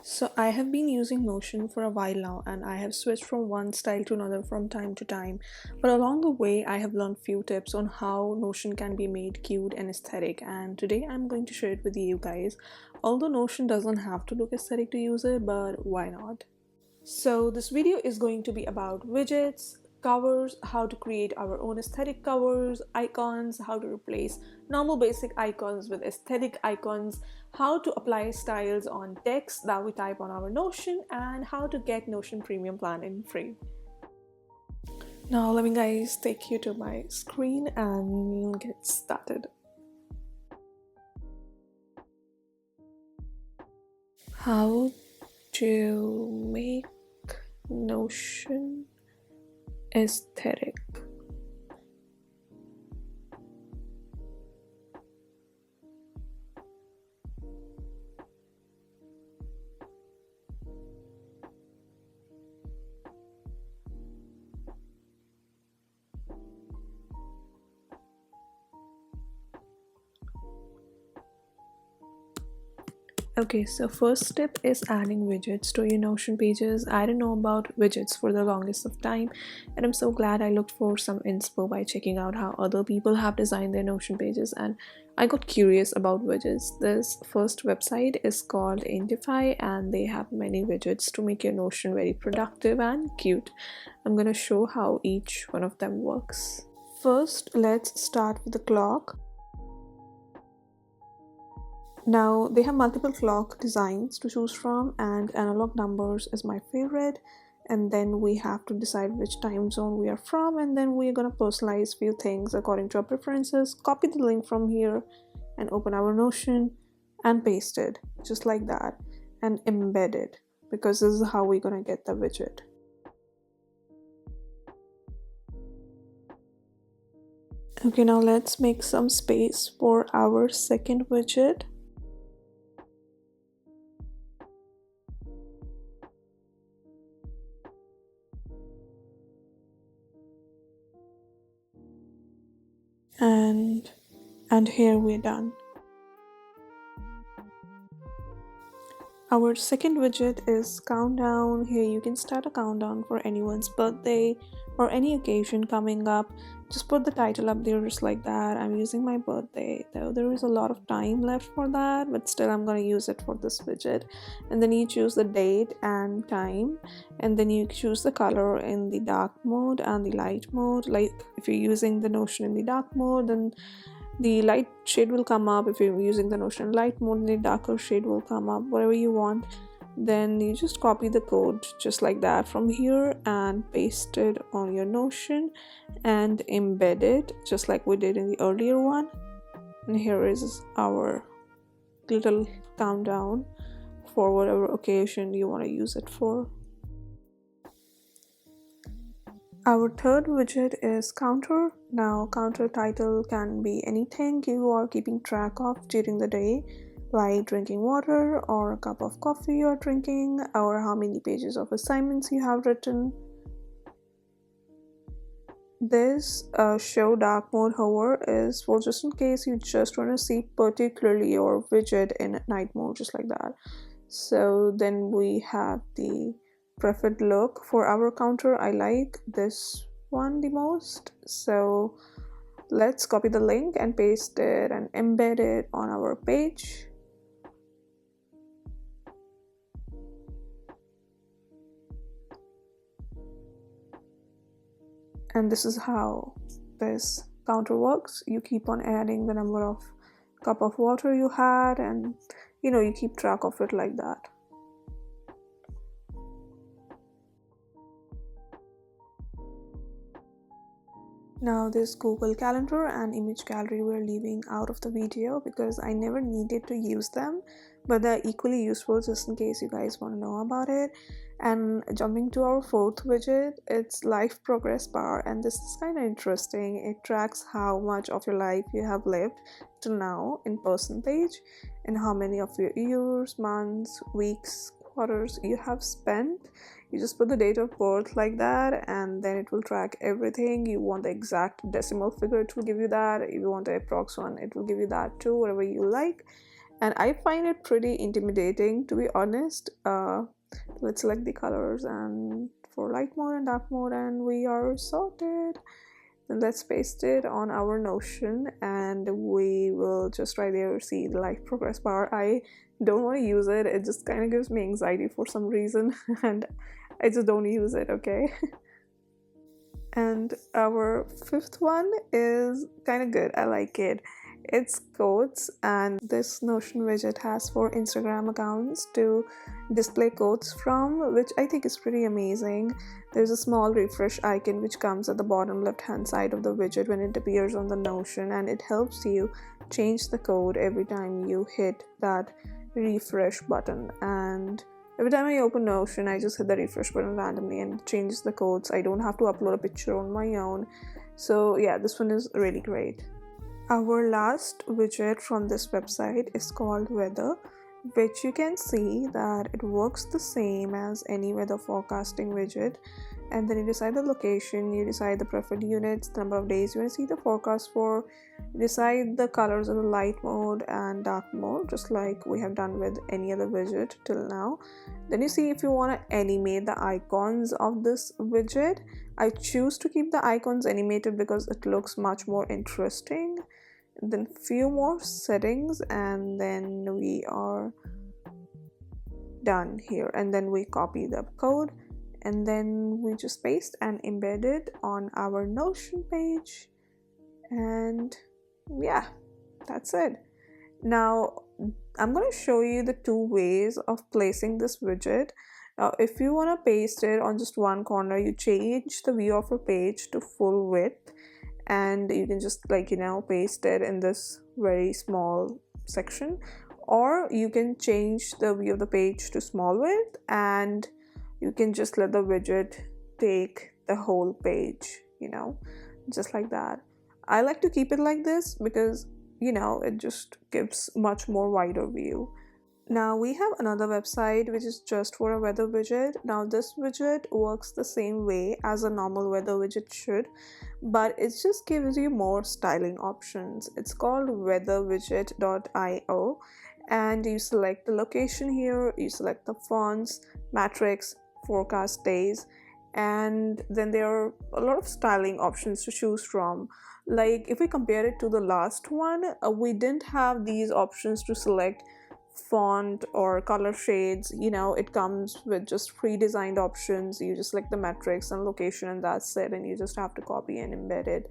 So I have been using Notion for a while now and I have switched from one style to another from time to time. But along the way I have learned few tips on how Notion can be made cute and aesthetic, and today I'm going to share it with you guys. Although Notion doesn't have to look aesthetic to use it, but why not? So this video is going to be about widgets, covers, how to create our own aesthetic covers, icons, how to replace normal basic icons with aesthetic icons, how to apply styles on text that we type on our Notion, and how to get Notion Premium plan in free. Now let me guys take you to my screen and get started. How to make Notion aesthetic. Okay, so first step is adding widgets to your Notion pages. I didn't know about widgets for the longest of time, and I'm so glad I looked for some inspo by checking out how other people have designed their Notion pages, and I got curious about widgets. This first website is called Intify and they have many widgets to make your Notion very productive and cute. I'm gonna show how each one of them works. First, let's start with the clock. Now they have multiple clock designs to choose from, and analog numbers is my favorite. And then we have to decide which time zone we are from, and then we're gonna personalize few things according to our preferences. Copy the link from here and open our Notion and paste it just like that and embed it, because this is how we're gonna get the widget. Okay, now let's make some space for our second widget. And here we're done. Our second widget is countdown. Here you can start a countdown for anyone's birthday or any occasion coming up. Just put the title up there just like that. I'm using my birthday, though there is a lot of time left for that, but still I'm going to use it for this widget. And then you choose the date and time, and then you choose the color in the dark mode and the light mode. Like if you're using the Notion in the dark mode, then the light shade will come up. If you're using the Notion light mode, the darker shade will come up, whatever you want. Then you just copy the code just like that from here and paste it on your Notion and embed it just like we did in the earlier one. And here is our little countdown for whatever occasion you want to use it for. Our third widget is counter. Now counter title can be anything you are keeping track of during the day, like drinking water or a cup of coffee you're drinking, or how many pages of assignments you have written. This show dark mode hover is for just in case you just want to see particularly your widget in night mode, just like that. So then we have the preferred look for our counter. I like this one the most, so let's copy the link and paste it and embed it on our page. And this is how this counter works. You keep on adding the number of cup of water you had, and you keep track of it like that. Now this Google Calendar and image gallery we're leaving out of the video because I never needed to use them, but they're equally useful just in case you guys want to know about it. And jumping to our fourth widget, it's life progress bar, and this is kind of interesting. It tracks how much of your life you have lived till now in percentage and how many of your years, months, weeks, quarters you have spent. You just put the date of birth like that, and then it will track everything. You want the exact decimal figure, it will give you that. If you want the approx one, it will give you that too, whatever you like. and I find it pretty intimidating, to be honest. Let's select the colors and for light mode and dark mode, and we are sorted. Then let's paste it on our Notion, and we will just right there see the life progress bar. I don't want to use it, it just kind of gives me anxiety for some reason and I just don't use it, okay? And our fifth one is kind of good. I like it. It's quotes, and this Notion widget has 4 Instagram accounts to display quotes from, which I think is pretty amazing. There's a small refresh icon which comes at the bottom left hand side of the widget when it appears on the Notion, and it helps you change the code every time you hit that refresh button. And every time I open Notion, I just hit the refresh button randomly and it changes the codes. I don't have to upload a picture on my own. So yeah, this one is really great. Our last widget from this website is called Weather, which you can see that it works the same as any weather forecasting widget. And then you decide the location, you decide the preferred units, the number of days you want to see the forecast for, you decide the colors of the light mode and dark mode, just like we have done with any other widget till now. Then you see if you want to animate the icons of this widget. I choose to keep the icons animated because it looks much more interesting. Then few more settings, and then we are done here. And then we copy the code, and then we just paste and embed it on our Notion page. And yeah, that's it. Now I'm going to show you the 2 ways of placing this widget. Now if you want to paste it on just one corner, you change the view of your page to full width, and you can just paste it in this very small section, or you can change the view of the page to small width, and you can just let the widget take the whole page, just like that. I like to keep it like this because it just gives much more wider view. Now we have another website which is just for a weather widget. Now this widget works the same way as a normal weather widget should, but it just gives you more styling options. It's called weatherwidget.io, and you select the location here, you select the fonts, matrix, forecast days, and then there are a lot of styling options to choose from. Like if we compare it to the last one, we didn't have these options to select font or color shades. It comes with just pre-designed options. You just select the metrics and location, and that's it, and you just have to copy and embed it.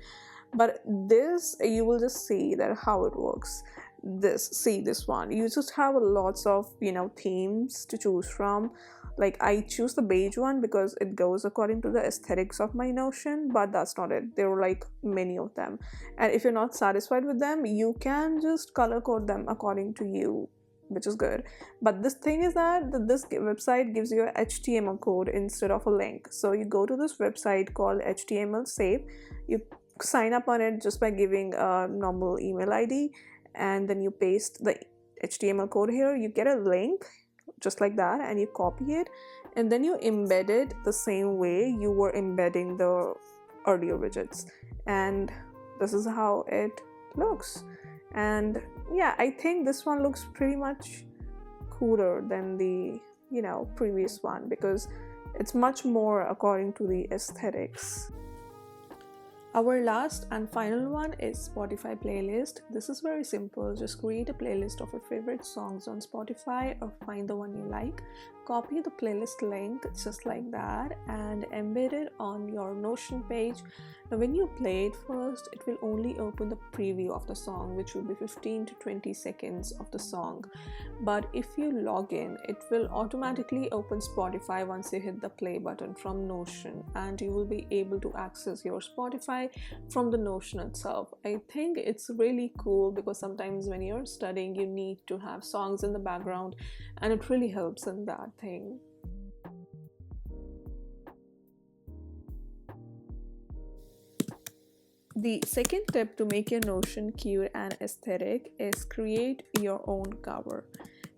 But this, you will just see that how it works. This one, you just have lots of themes to choose from. Like I choose the beige one because it goes according to the aesthetics of my Notion, but that's not it. There are like many of them, and if you're not satisfied with them, you can just color code them according to you, which is good. But this thing is that this website gives you a HTML code instead of a link. So you go to this website called HTML Safe, you sign up on it just by giving a normal email ID, and then you paste the HTML code here. You get a link just like that, and you copy it, and then you embed it the same way you were embedding the earlier widgets, and this is how it looks. And yeah, I think this one looks pretty much cooler than the previous one because it's much more according to the aesthetics. Our last and final one is Spotify playlist. This is very simple. Just create a playlist of your favorite songs on Spotify, or find the one you like. Copy the playlist link just like that and embed it on your Notion page. Now when you play it first, it will only open the preview of the song, which will be 15 to 20 seconds of the song. But if you log in, it will automatically open Spotify once you hit the play button from Notion, and you will be able to access your Spotify from the Notion itself. I think it's really cool because sometimes when you're studying, you need to have songs in the background, and it really helps in that thing. The second tip to make your Notion cute and aesthetic is create your own cover.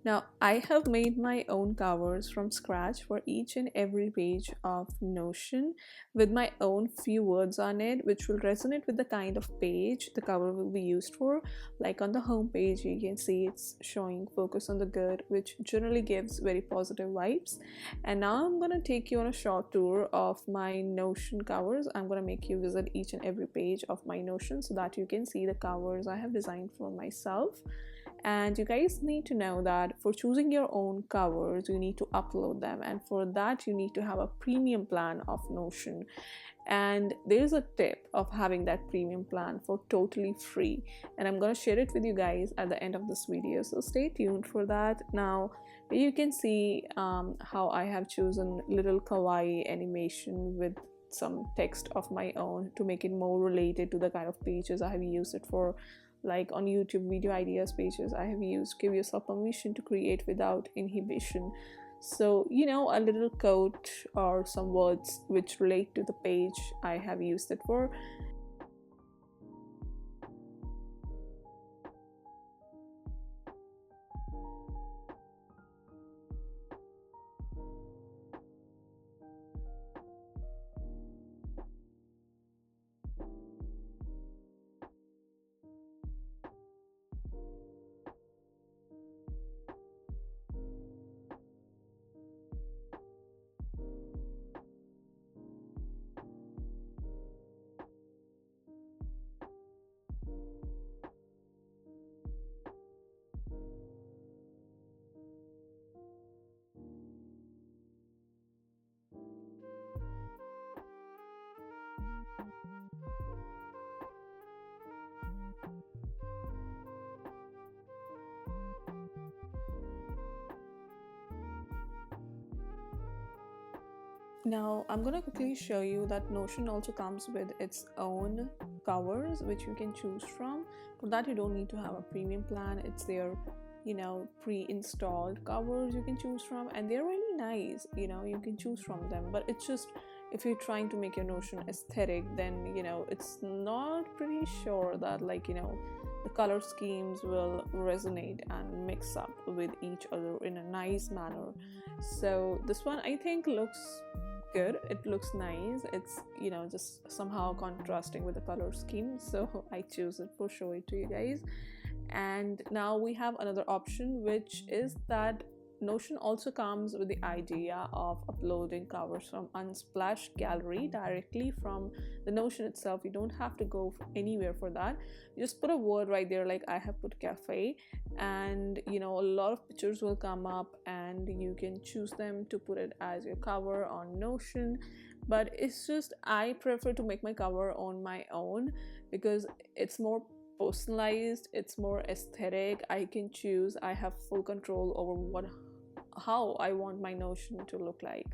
Now, I have made my own covers from scratch for each and every page of Notion with my own few words on it, which will resonate with the kind of page the cover will be used for. Like on the home page, you can see it's showing focus on the good, which generally gives very positive vibes. And now I'm going to take you on a short tour of my Notion covers. I'm going to make you visit each and every page of my Notion so that you can see the covers I have designed for myself. And you guys need to know that for choosing your own covers you need to upload them, and for that you need to have a premium plan of Notion. And there's a tip of having that premium plan for totally free, and I'm going to share it with you guys at the end of this video, so stay tuned for that. Now you can see how I have chosen little kawaii animation with some text of my own to make it more related to the kind of pages I have used it for. Like on YouTube video ideas pages, I have used give yourself permission to create without inhibition. So, a little quote or some words which relate to the page I have used it for. Now I'm gonna quickly show you that Notion also comes with its own covers which you can choose from. For that you don't need to have a premium plan. It's their pre-installed covers you can choose from, and they're really nice. You can choose from them, but it's just if you're trying to make your Notion aesthetic, then it's not pretty sure that the color schemes will resonate and mix up with each other in a nice manner. So this one I think looks good. It looks nice. It's just somehow contrasting with the color scheme, so I choose it for show it to you guys. And now we have another option, which is that Notion also comes with the idea of uploading covers from Unsplash Gallery directly from the Notion itself. You don't have to go anywhere for that. You just put a word right there, like I have put cafe, and a lot of pictures will come up, and you can choose them to put it as your cover on Notion. But it's just I prefer to make my cover on my own because it's more personalized, it's more aesthetic. I can choose, I have full control over how I want my Notion to look like.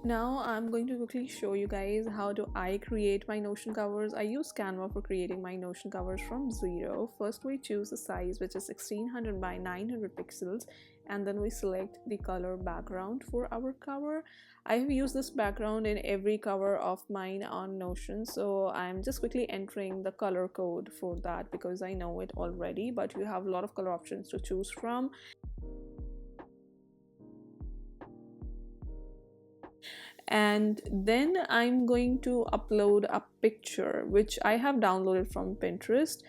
Now I'm going to quickly show you guys how do I create my Notion covers. I use Canva for creating my Notion covers from zero. First we choose the size, which is 1600 by 900 pixels, and then we select the color background for our cover. I have used this background in every cover of mine on Notion, so I'm just quickly entering the color code for that because I know it already, but you have a lot of color options to choose from. And then I'm going to upload a picture which I have downloaded from Pinterest,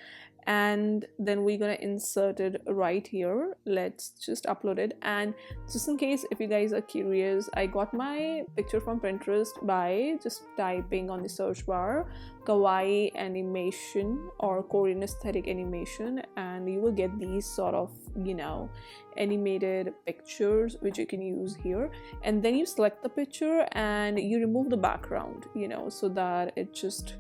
and then we're gonna insert it right here. Let's just upload it. And just in case if you guys are curious, I got my picture from Pinterest by just typing on the search bar kawaii animation or Korean aesthetic animation, and you will get these sort of, you know, animated pictures which you can use here. And then you select the picture and you remove the background, you know, so that it just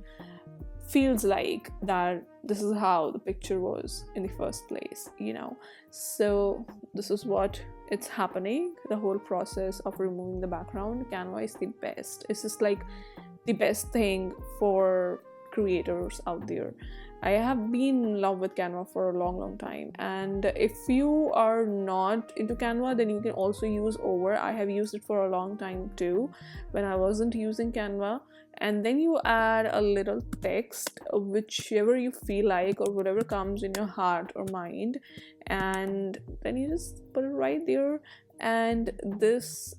feels like that this is how the picture was in the first place, you know. So this is what it's happening, the whole process of removing the background. Canva is the best. It's just like the best thing for creators out there. I have been in love with Canva for a long time, and if you are not into Canva, then you can also use Over. I have used it for a long time too when I wasn't using Canva. And then you add a little text, whichever you feel like or whatever comes in your heart or mind, and then you just put it right there. And this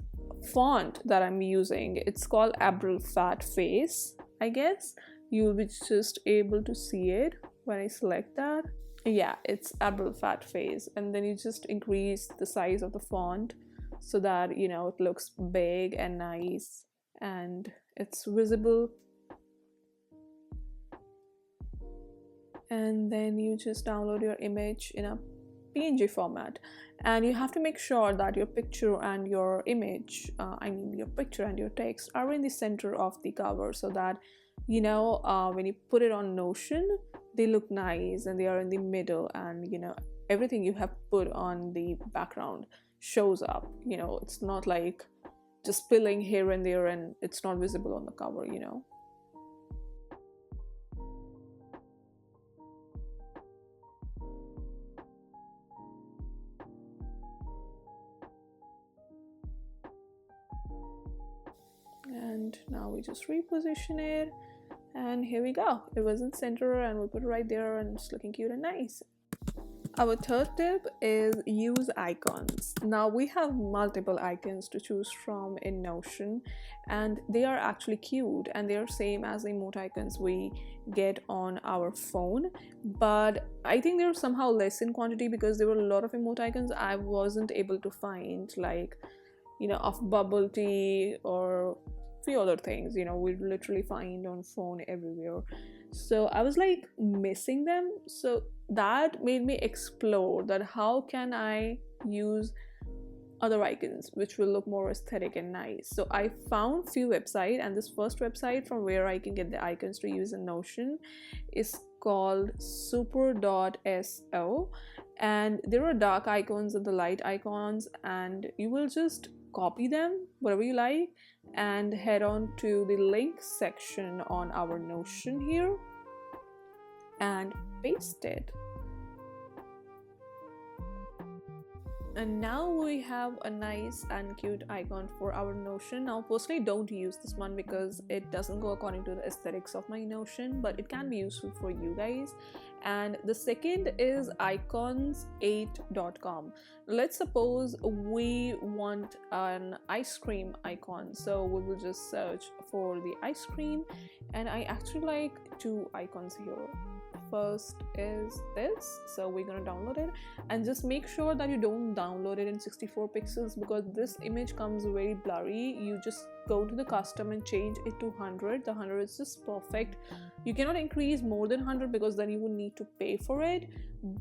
font that I'm using, it's called April Fat Face, I guess. You'll be just able to see it when I select that. Yeah, it's April Fat Face. And then you just increase the size of the font so that, you know, it looks big and nice and it's visible. And then you just download your image in a PNG format, and you have to make sure that your picture and your image, your picture and your text are in the center of the cover, so that, you know, when you put it on Notion, they look nice and they are in the middle, and, you know, everything you have put on the background shows up. You know, it's not like just spilling here and there and it's not visible on the cover, you know. And now we just reposition it, and here we go. It was in center and we put it right there and it's looking cute and nice. Our third tip is use icons. Now we have multiple icons to choose from in Notion, and they are actually cute and they are same as the emoticons we get on our phone, but I think they're somehow less in quantity because there were a lot of emoticons I wasn't able to find, like, you know, of bubble tea or few other things, you know, we literally find on phone everywhere. So I was like missing them, so that made me explore that how can I use other icons which will look more aesthetic and nice. So I found few websites, and this first website from where I can get the icons to use in Notion is called super.so, and there are dark icons and the light icons, and you will just copy them whatever you like and head on to the link section on our Notion here and paste it. And now we have a nice and cute icon for our Notion. Now personally don't use this one because it doesn't go according to the aesthetics of my Notion, but it can be useful for you guys. And the second is icons8.com. Let's suppose we want an ice cream icon, so we will just search for the ice cream, and I actually like two icons here. First is this, so we're gonna download it, and just make sure that you don't download it in 64 pixels because this image comes very blurry. You just go to the custom and change it to 100. The 100 is just perfect. You cannot increase more than 100 because then you will need to pay for it,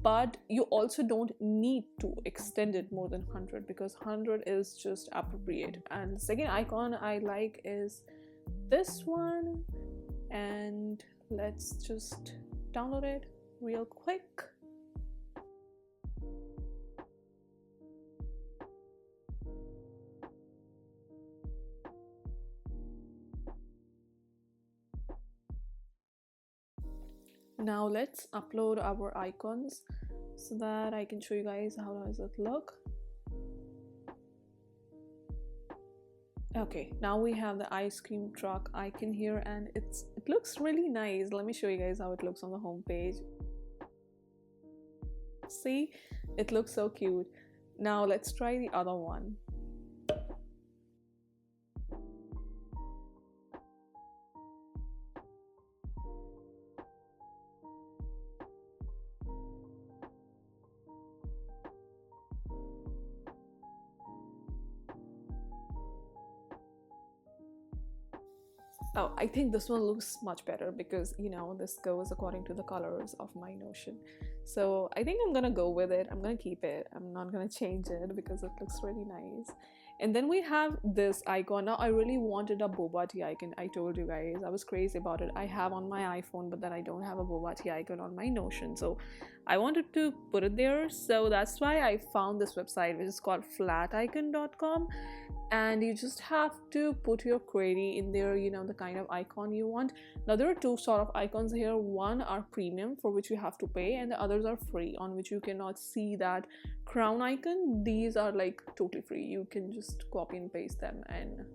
but you also don't need to extend it more than 100 because 100 is just appropriate. And the second icon I like is this one, and let's just download it real quick. Now let's upload our icons so that I can show you guys how does it look. Okay, now we have the ice cream truck icon here, and it looks really nice. Let me show you guys how it looks on the home page. See, it looks so cute. Now let's try the other one. Oh, I think this one looks much better because, you know, this goes according to the colors of my Notion. So I think I'm gonna go with it. I'm gonna keep it. I'm not gonna change it because it looks really nice. And then we have this icon. Now I really wanted a boba tea icon. I told you guys I was crazy about it. I have on my iPhone, but then I don't have a boba tea icon on my Notion. So I wanted to put it there. So that's why I found this website, which is called flaticon.com. And you just have to put your query in there, you know, the kind of icon you want. Now there are two sort of icons here. One are premium, for which you have to pay, and the others are free, on which you cannot see that crown icon. These are like totally free. You can just copy and paste them and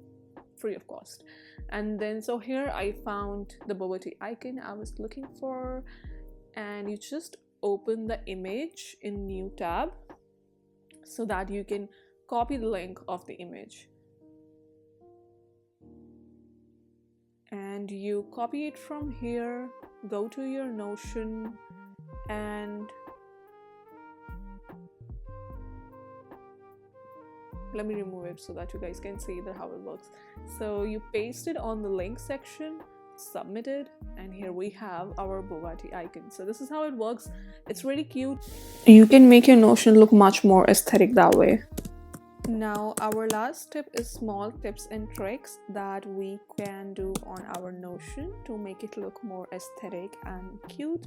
free of cost. And then so here I found the boba tea icon I was looking for, and you just open the image in new tab so that you can copy the link of the image, and you copy it from here, go to your Notion, and let me remove it so that you guys can see how it works. So you paste it on the link section, submit it, and here we have our boba tea icon. So this is how it works. It's really cute. You can make your Notion look much more aesthetic that way. Now our last tip is small tips and tricks that we can do on our Notion to make it look more aesthetic and cute.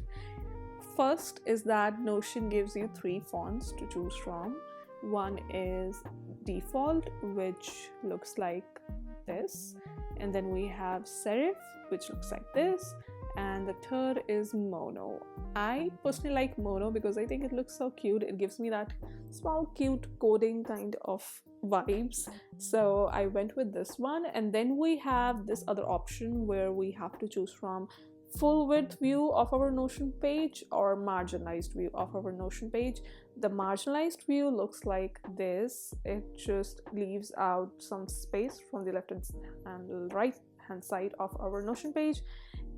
First is that Notion gives you 3 fonts to choose from. One is default, which looks like this, and then we have serif, which looks like this, and the third is mono. I personally like mono because I think it looks so cute. It gives me that small cute coding kind of vibes, so I went with this one. And then we have this other option where we have to choose from full width view of our Notion page or marginalized view of our Notion page. The marginalized view looks like this. It just leaves out some space from the left and right hand side of our Notion page.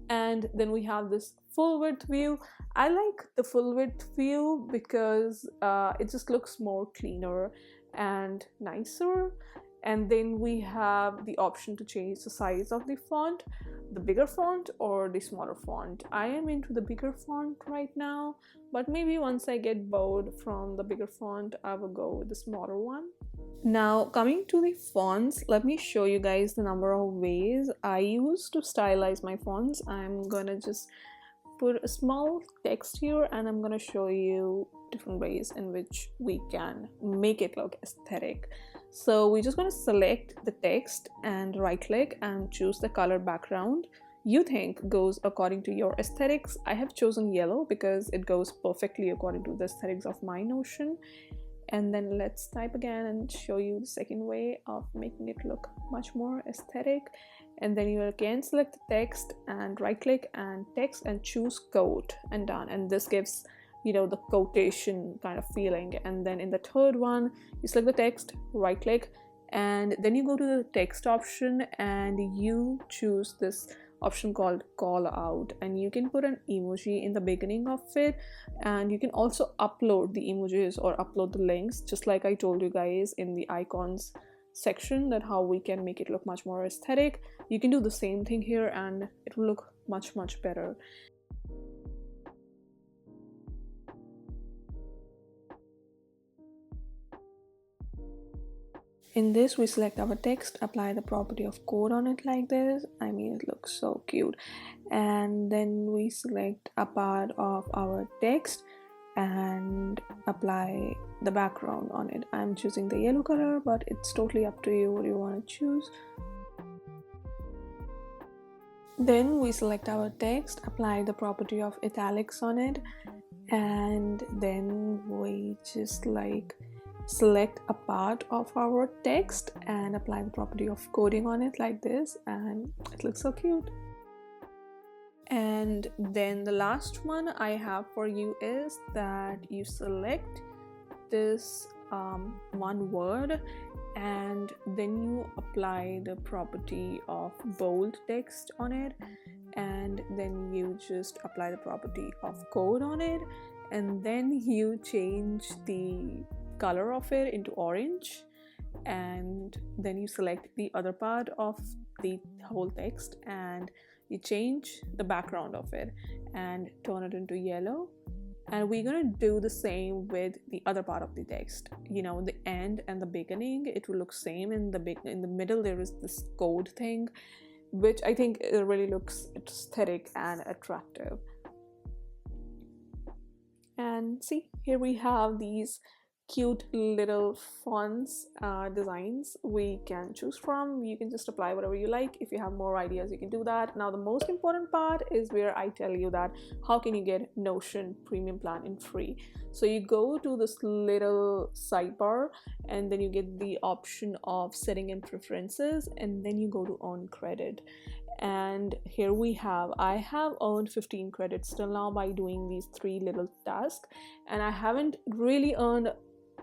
And then we have this full width view. I like the full width view because it just looks more cleaner and nicer. And then we have the option to change the size of the font, the bigger font or the smaller font. I am into the bigger font right now, but maybe once I get bored from the bigger font, I will go with the smaller one. Now coming to the fonts, let me show you guys the number of ways I use to stylize my fonts. I'm gonna just put a small text here and I'm gonna show you different ways in which we can make it look aesthetic. So we're just going to select the text and right click and choose the color background you think goes according to your aesthetics. I have chosen yellow because it goes perfectly according to the aesthetics of my Notion. And then let's type again and show you the second way of making it look much more aesthetic. And then you again select the text and right click and text and choose quote and done. And this gives, you know, the quotation kind of feeling. And then in the third one, you select the text, right click, and then you go to the text option and you choose this option called call out, and you can put an emoji in the beginning of it, and you can also upload the emojis or upload the links, just like I told you guys in the icons section, that how we can make it look much more aesthetic. You can do the same thing here and it will look much better. In this, we select our text, apply the property of code on it like this. I mean, it looks so cute. And then we select a part of our text and apply the background on it. I'm choosing the yellow color, but it's totally up to you what you want to choose. Then we select our text, apply the property of italics on it, and then we just like select a part of our text and apply the property of coding on it like this, and it looks so cute. And then the last one I have for you is that you select this one word and then you apply the property of bold text on it, and then you just apply the property of code on it, and then you change the color of it into orange, and then you select the other part of the whole text and you change the background of it and turn it into yellow. And we're gonna do the same with the other part of the text. You know, the end and the beginning, it will look same. In the middle there is this code thing, which I think it really looks aesthetic and attractive. And see, here we have these cute little fonts designs we can choose from. You can just apply whatever you like. If you have more ideas, you can do that. Now the most important part is where I tell you that how can you get Notion premium plan in free. So you go to this little sidebar and then you get the option of setting in preferences, and then you go to earn credit. And here I have earned 15 credits till now by doing these 3 little tasks, and I haven't really earned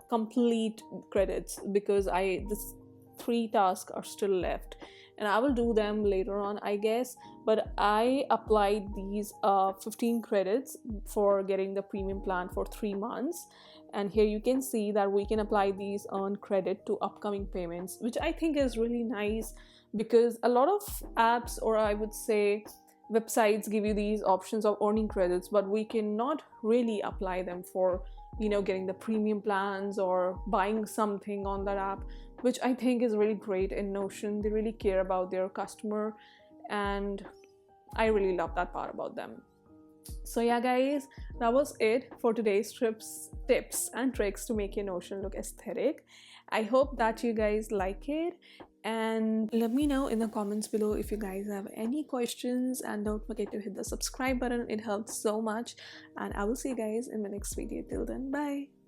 complete credits because this 3 tasks are still left, and I will do them later on, I guess. But I applied these 15 credits for getting the premium plan for 3 months, and here you can see that we can apply these earn credit to upcoming payments, which I think is really nice, because a lot of apps, or I would say websites, give you these options of earning credits, but we cannot really apply them for, you know, getting the premium plans or buying something on that app, which I think is really great in Notion. They really care about their customer, and I really love that part about them. So yeah guys, that was it for today's tips and tricks to make your Notion look aesthetic. I hope that you guys like it, and let me know in the comments below if you guys have any questions, and don't forget to hit the subscribe button. It helps so much, and I will see you guys in my next video. Till then, bye.